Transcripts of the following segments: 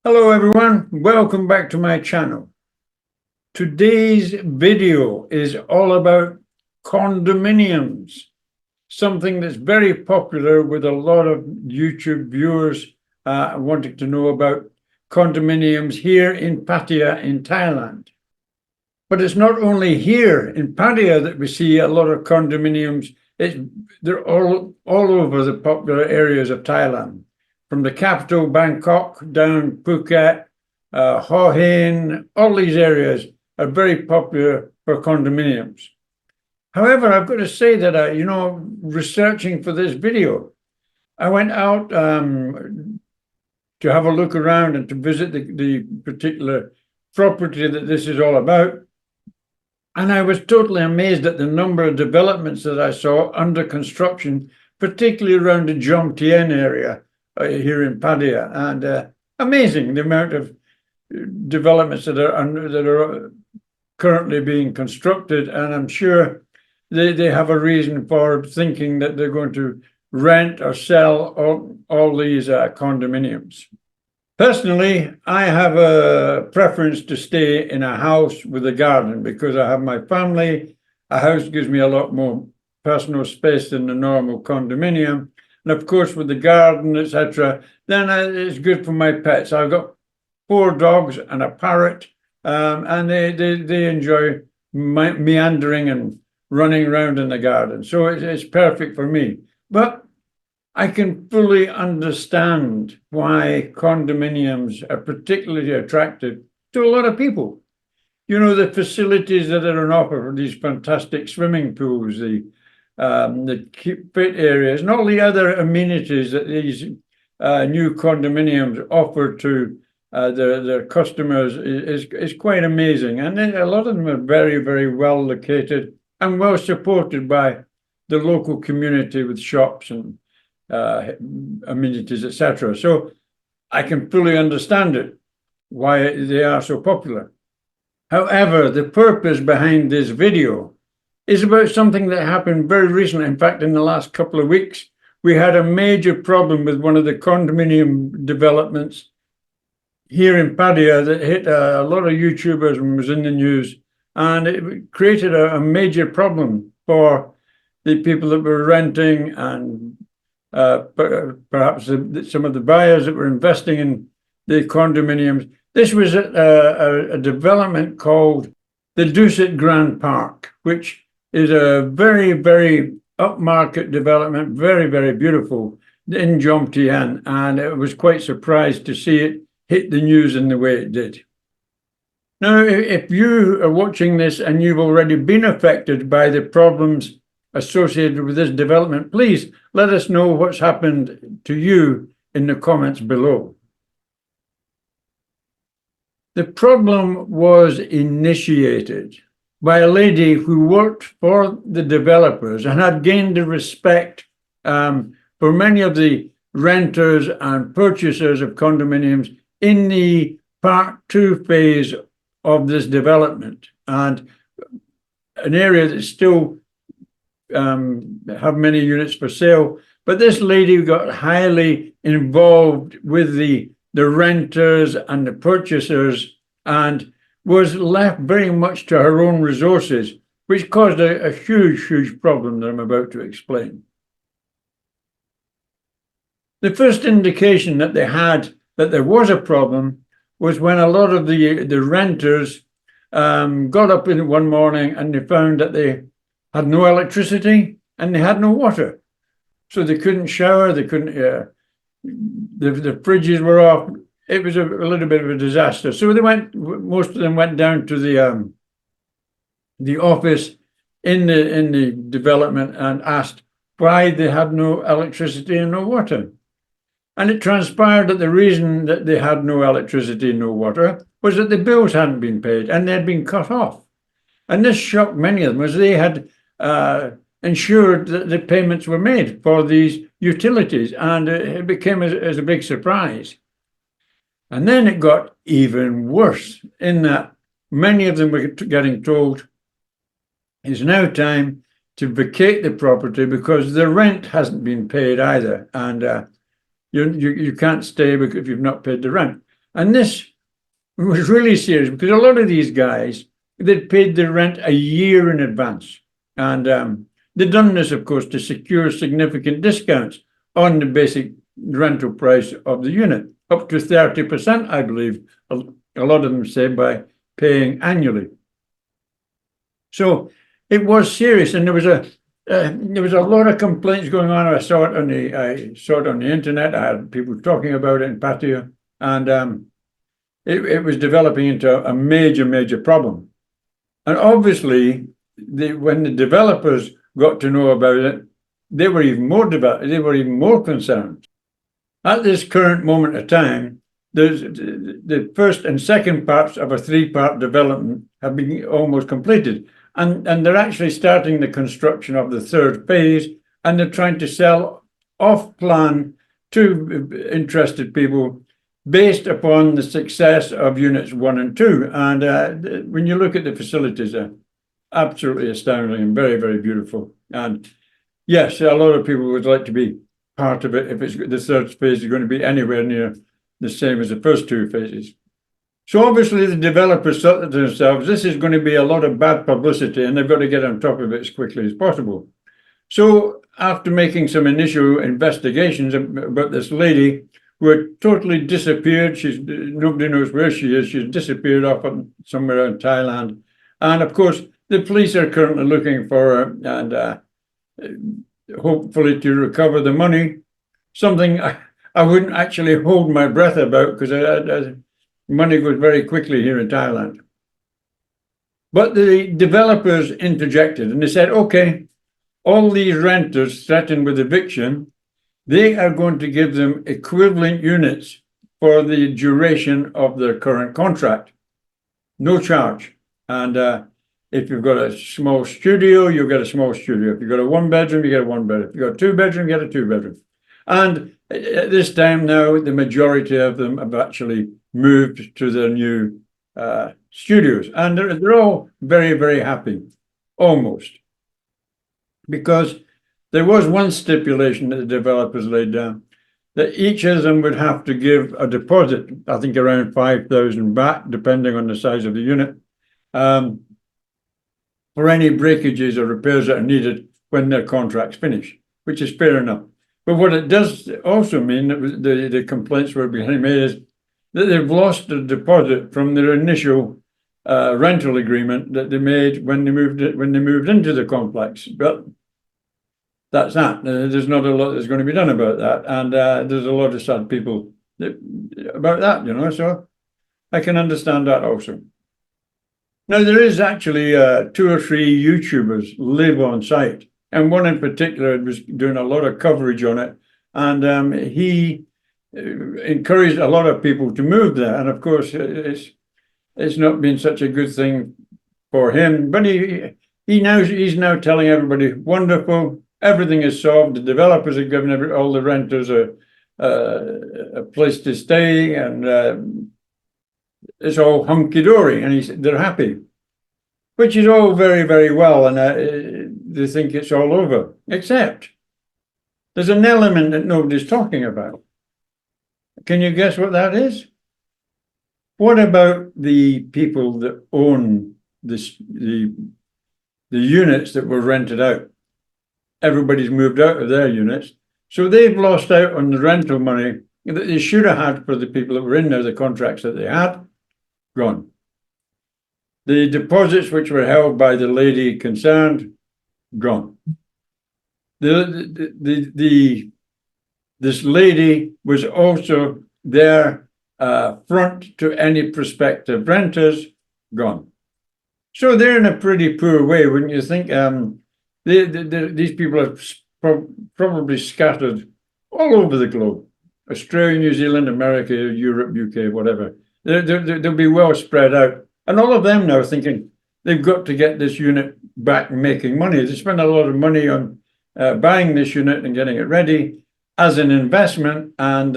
Hello everyone, welcome back to my channel. Today's video is all about condominiums, something that's very popular with a lot of YouTube viewers wanting to know about condominiums here in Pattaya in Thailand. But it's not only here in Pattaya that we see a lot of condominiums. They're all over the popular areas of Thailand, from the capital, Bangkok, down Phuket, Hua Hin. All these areas are very popular for condominiums. However, I've got to say that, researching for this video, I went out to have a look around and to visit the particular property that this is all about. And I was totally amazed at the number of developments that I saw under construction, particularly around the Jom Tien area here in Pattaya. And amazing the amount of developments that are currently being constructed. And I'm sure they have a reason for thinking that they're going to rent or sell all these condominiums. Personally, I have a preference to stay in a house with a garden because I have my family. A house gives me a lot more personal space than the normal condominium. And of course, with the garden, etc., then it's good for my pets. I've got 4 dogs and a parrot, and they enjoy meandering and running around in the garden. So it's perfect for me. But I can fully understand why condominiums are particularly attractive to a lot of people. The facilities that are on offer, these fantastic swimming pools, the fit areas, and all the other amenities that these new condominiums offer to their customers is quite amazing. And a lot of them are very, very well located and well supported by the local community with shops and amenities, etc. So I can fully understand it, why they are so popular. However, the purpose behind this video is about something that happened very recently. In fact, in the last couple of weeks, we had a major problem with one of the condominium developments here in Pattaya that hit a lot of YouTubers and was in the news, and it created a major problem for the people that were renting and perhaps some of the buyers that were investing in the condominiums. This was a development called the Duit Grand Park, which is a very, very upmarket development, very, very beautiful in Jom Tien, and I was quite surprised to see it hit the news in the way it did. Now, if you are watching this and you've already been affected by the problems associated with this development, please let us know what's happened to you in the comments below. The problem was initiated by a lady who worked for the developers and had gained the respect for many of the renters and purchasers of condominiums in the Part 2 phase of this development, and an area that still have many units for sale. But this lady got highly involved with the renters and the purchasers and was left very much to her own resources, which caused a huge, huge problem that I'm about to explain. The first indication that they had that there was a problem was when a lot of the renters got up in one morning and they found that they had no electricity and they had no water. So they couldn't shower, they couldn't, the fridges were off. It was a little bit of a disaster. So most of them went down to the office in the development and asked why they had no electricity and no water. And it transpired that the reason that they had no electricity and no water was that the bills hadn't been paid and they had been cut off. And this shocked many of them, as they had ensured that the payments were made for these utilities, and it became as a big surprise. And then it got even worse in that many of them were getting told it's now time to vacate the property because the rent hasn't been paid either, and you can't stay if you've not paid the rent. And this was really serious because a lot of these guys, they'd paid their rent a year in advance. And they'd done this, of course, to secure significant discounts on the basic rental price of the unit, up to 30%, I believe, a lot of them say, by paying annually. So it was serious, and there was a lot of complaints going on. I saw it on the internet. I had people talking about it in Pattaya, and it was developing into a major problem. And obviously, when the developers got to know about it, they were even more concerned. At this current moment of time, the first and second parts of a 3-part development have been almost completed. And they're actually starting the construction of the 3rd phase, and they're trying to sell off plan to interested people based upon the success of units 1 and 2. And when you look at the facilities, they're absolutely astounding and very beautiful. And yes, a lot of people would like to be part of it if the 3rd phase is going to be anywhere near the same as the first 2 phases. So obviously the developers thought to themselves, this is going to be a lot of bad publicity, and they've got to get on top of it as quickly as possible. So after making some initial investigations about this lady who had totally disappeared, nobody knows where she is. She's disappeared off somewhere in Thailand. And of course, the police are currently looking for her, and hopefully to recover the money. Something I wouldn't actually hold my breath about, because money goes very quickly here in Thailand. But the developers interjected, and they said, okay, all these renters threatened with eviction, they are going to give them equivalent units for the duration of their current contract. No charge. And if you've got a small studio, you'll get a small studio. If you've got a 1-bedroom, you get a 1-bedroom. If you've got a 2-bedroom, you get a 2-bedroom. And at this time now, the majority of them have actually moved to their new studios. And they're all very happy, almost. Because there was one stipulation that the developers laid down, that each of them would have to give a deposit, I think around 5,000 baht, depending on the size of the unit, for any breakages or repairs that are needed when their contracts finish, which is fair enough. But what it does also mean, that the complaints were being made, is that they've lost the deposit from their initial rental agreement that they made when they moved into the complex. But that's that. There's not a lot that's going to be done about that, and there's a lot of sad people about that, you know. So I can understand that also. Now, there is actually 2 or 3 YouTubers live on site, and one in particular was doing a lot of coverage on it, and he encouraged a lot of people to move there. And of course, it's not been such a good thing for him, but he's now telling everybody, wonderful, everything is solved. The developers have given all the renters a place to stay, and it's all hunky-dory, and they're happy, which is all very well, and they think it's all over, except there's an element that nobody's talking about. Can you guess what that is? What about the people that own the units that were rented out? Everybody's moved out of their units, so they've lost out on the rental money that they should have had for the people that were in there, the contracts that they had, gone. The deposits which were held by the lady concerned, gone. This lady was also their front to any prospective renters, gone. So they're in a pretty poor way, wouldn't you think? These people are probably scattered all over the globe. Australia, New Zealand, America, Europe, UK, whatever. They'll be well spread out. And all of them now thinking they've got to get this unit back making money. They spend a lot of money on buying this unit and getting it ready as an investment, and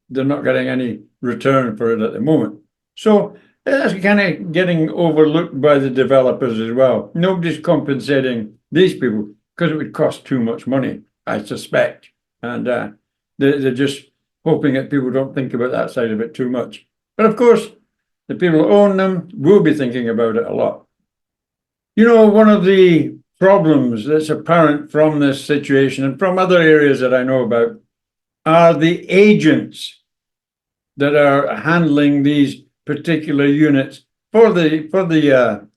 they're not getting any return for it at the moment. So that's kind of getting overlooked by the developers as well. Nobody's compensating these people because it would cost too much money, I suspect. And they're just hoping that people don't think about that side of it too much. But of course, the people who own them will be thinking about it a lot. You know, one of the problems that's apparent from this situation and from other areas that I know about are the agents that are handling these particular units for the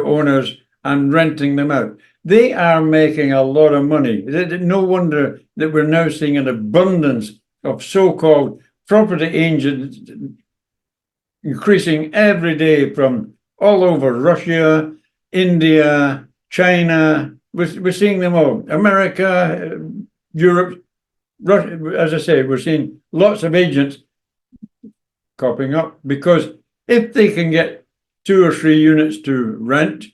owners and renting them out. They are making a lot of money. No wonder that we're now seeing an abundance of so-called property agents increasing every day from all over Russia, India, China. We're seeing them all. America, Europe, Russia. As I say, we're seeing lots of agents copying up because if they can get 2 or 3 units to rent,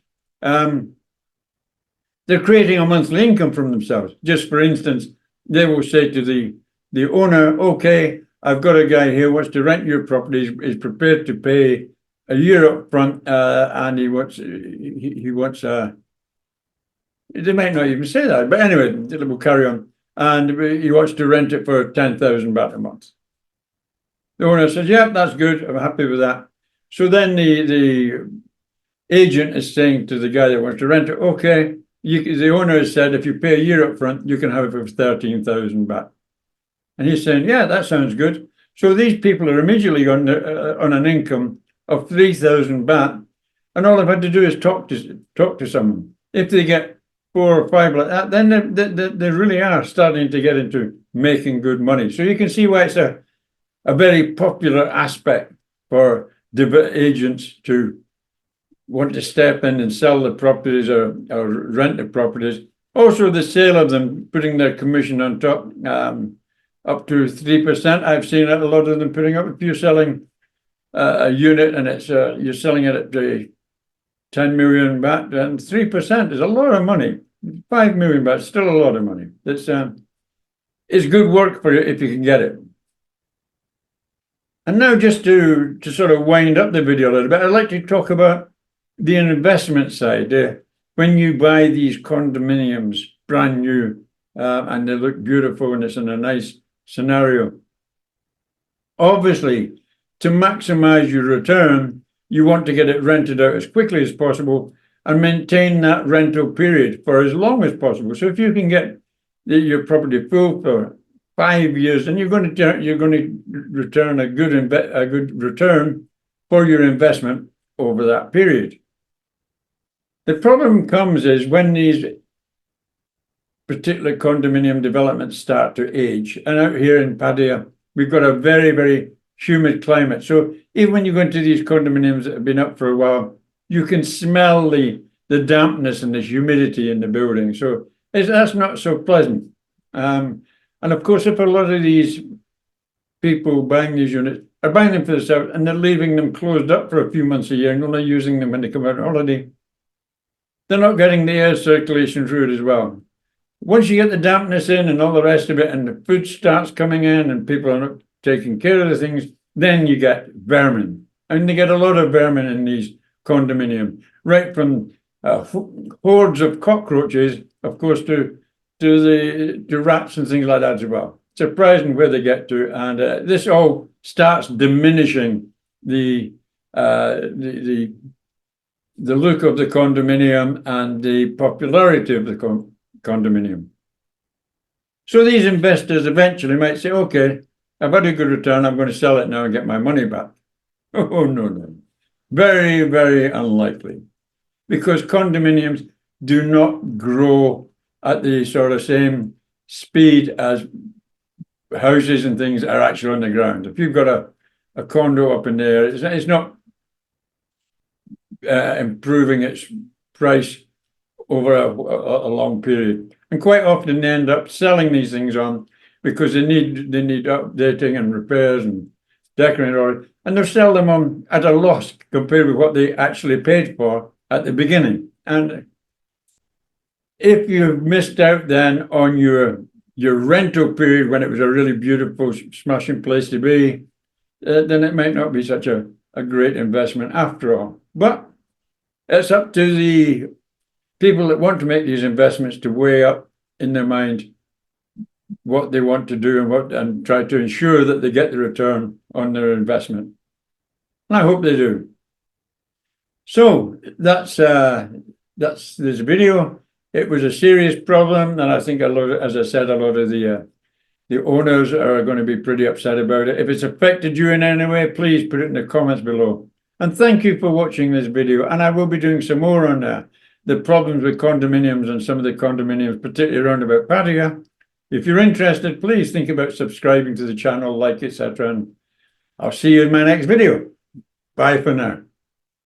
they're creating a monthly income from themselves. Just for instance, they will say to the owner, okay, I've got a guy here who wants to rent your property. He's prepared to pay a year up front, and he wants they might not even say that, but anyway, we'll carry on. And he wants to rent it for 10,000 baht a month. The owner says, yeah, that's good. I'm happy with that. So then the agent is saying to the guy that wants to rent it, okay, the owner has said, if you pay a year up front, you can have it for 13,000 baht. And he's saying, yeah, that sounds good. So these people are immediately on an income of 3,000 baht. And all they've had to do is talk to someone. If they get 4 or 5 like that, then they really are starting to get into making good money. So you can see why it's a very popular aspect for agents to want to step in and sell the properties or rent the properties. Also, the sale of them, putting their commission on top, up to 3%. I've seen a lot of them putting up. If you're selling a unit and it's you're selling it at 10 million baht, then 3% is a lot of money. 5 million baht is still a lot of money. It's good work for you if you can get it. And now, just to sort of wind up the video a little bit, I'd like to talk about the investment side. When you buy these condominiums brand new and they look beautiful and it's in a nice scenario, obviously, to maximize your return, you want to get it rented out as quickly as possible and maintain that rental period for as long as possible. So if you can get your property full for 5 years, then you're going to return a good return for your investment over that period. The problem comes is when these particular condominium developments start to age. And out here in Pattaya, we've got a very, very humid climate. So even when you go into these condominiums that have been up for a while, you can smell the dampness and the humidity in the building. So that's not so pleasant. And of course, if a lot of these people buying these units are buying them for themselves and they're leaving them closed up for a few months a year and only using them when they come out on holiday, they're not getting the air circulation through it as well. Once you get the dampness in and all the rest of it, and the food starts coming in and people are not taking care of the things, then you get vermin. And they get a lot of vermin in these condominiums, right from hordes of cockroaches, of course, to rats and things like that as well. Surprising where they get to, and this all starts diminishing the look of the condominium and the popularity of the condominium. So these investors eventually might say, okay, I've had a good return, I'm going to sell it now and get my money back. Oh, no. Very, very unlikely. Because condominiums do not grow at the sort of same speed as houses and things are actually on the ground. If you've got a condo up in there, it's not improving its price over a long period. And quite often they end up selling these things on because they need updating and repairs and decorating, and they'll sell them on at a loss compared with what they actually paid for at the beginning. And if you've missed out then on your rental period when it was a really beautiful, smashing place to be, then it might not be such a great investment after all. But it's up to the people that want to make these investments to weigh up in their mind what they want to do and try to ensure that they get the return on their investment. And I hope they do. So that's this video. It was a serious problem, and I think as I said, a lot of the owners are going to be pretty upset about it. If it's affected you in any way, please put it in the comments below. And thank you for watching this video. And I will be doing some more on the problems with condominiums and some of the condominiums, particularly around about Pattaya. If you're interested, please think about subscribing to the channel, like, etc. And I'll see you in my next video. Bye for now.